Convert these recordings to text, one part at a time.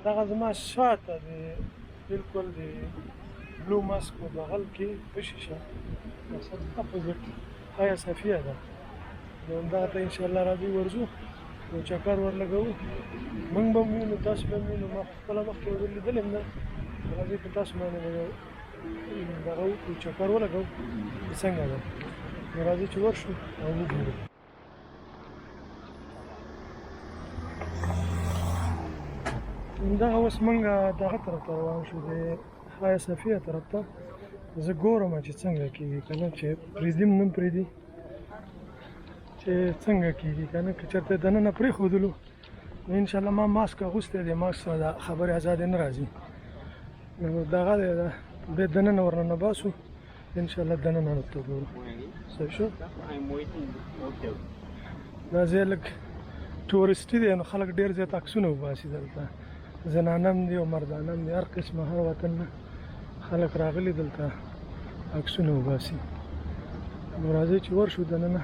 دغه زما شاته د بالکل د بلو ماسک په بغل کې په شیشه اپوزیټ حیا صفیه ده نو همدغه ته انشاءالله راځو ورځو یو چکر ورلګوو موږ به هم وینو تاسو به هم وینو ما خپله مخکې یو ځل لیدلی یم نه راځئ په تاسو باندې به دغه وکړو چکر ولګوو چې څنګه ده نو راځئ چې ورشو او وګورو دغه اوس موږ دغه طرف ته روان شو د حیا صفیه طرف ته زه ګورم چې څنګه کېږي که نه چې پرېږدي هم نه پرېږدي چې څنګه کېږي که نه که چېرته یې دننه پرېښودلو نو انشاءالله ما ماسک اغوستی دی ماسک سره د خبرې ازادې نه راځي نو دغه دی بیا دننه ورننه باسو انشاءالله دننه ورته ګورو صحیح شو دا ځای لږ ټورسټي دی نو خلک ډېر زیات عکسونه وباسي دلته زنانه هم دي او مردانه هم دي هر قسمه هر وطن نه خلک راغلي دلته عکسونه وباسي نو راځئ چې ورشو دننه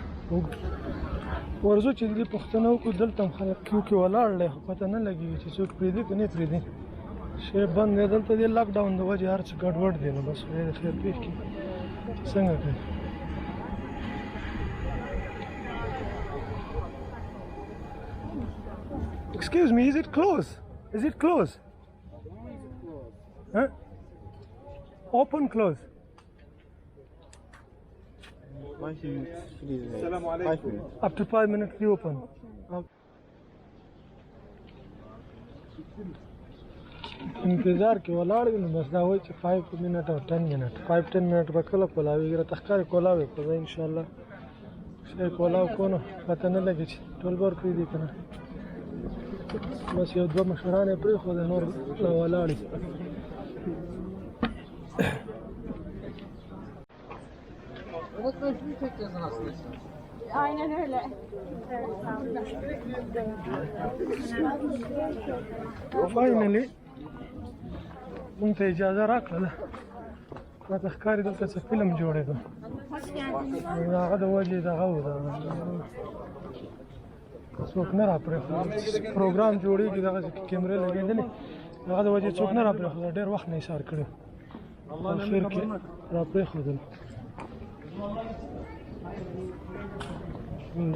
ورځو چې دې پوښتنه وکړو دلته هم خلک کیو کې ولاړ دی خو پته نه لګېږي چې څوک پرېږدي که نه پرېږدي شی بند دی دلته دې لاک ډاون د وجې هر څه ګډوډ دی نو بس خدای د خیر پېښ کړي چې څنګه کوي Excuse me, is it closed? Is it closed? Huh? Open, close. 5 minutes, please. 5 minutes. Up to 5 minutes, reopen. انتظار کې ولاړ نو بس دا وایي چې 5 منټ او 10 منټ 5-10 منټ به کله کولاوي راته ښکاري کولاوي خو زه انشاءالله شی کولاو کو نو پته نه لګي چې ټول به ورپرېږدي که نه بس یو دوه مشران یې پرېښوده نور ولاړ دي Aynen öyle. فاینلي مونږ ته اجازه راکړله راته ښکاري دلته څه فلم جوړېده د هغه د وجې دغه و څوک نه را پرېښود پروګرام جوړېږي دغسې کیمرې لګېدلې هغه د وجې څوک نه را پرېښود ډېر وخت نه ایثار کړی اخر کې را پرېښودل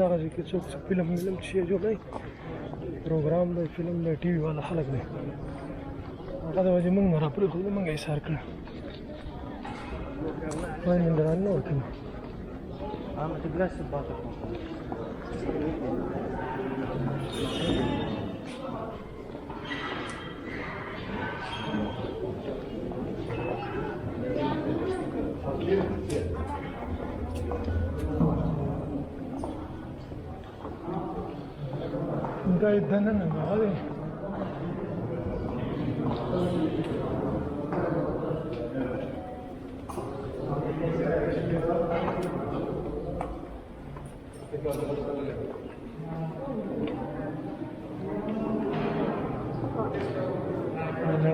دغسې کې څوک فلم ملم شی جوړوي پروګرام دی فلم دی ټي وي والا خلک دی هغه د وجې موږ نه را پرېښودلو موږ ایثار کړی باید نندران نه ورکوي دا یې دننه هغه دی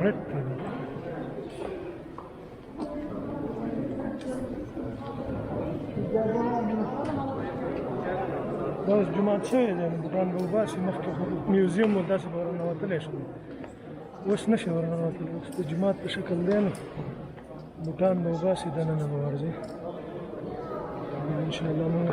رد دی دا اوس جومات شوی دی نو بوټان به وباسي مخکې خو میوزیم و داسې به ورننوتلی شو اوس نه شي ورننوتلی اوس د جومات په شکل دی نو بوټان به وباسي دننه به ورځي انشاءالله موږ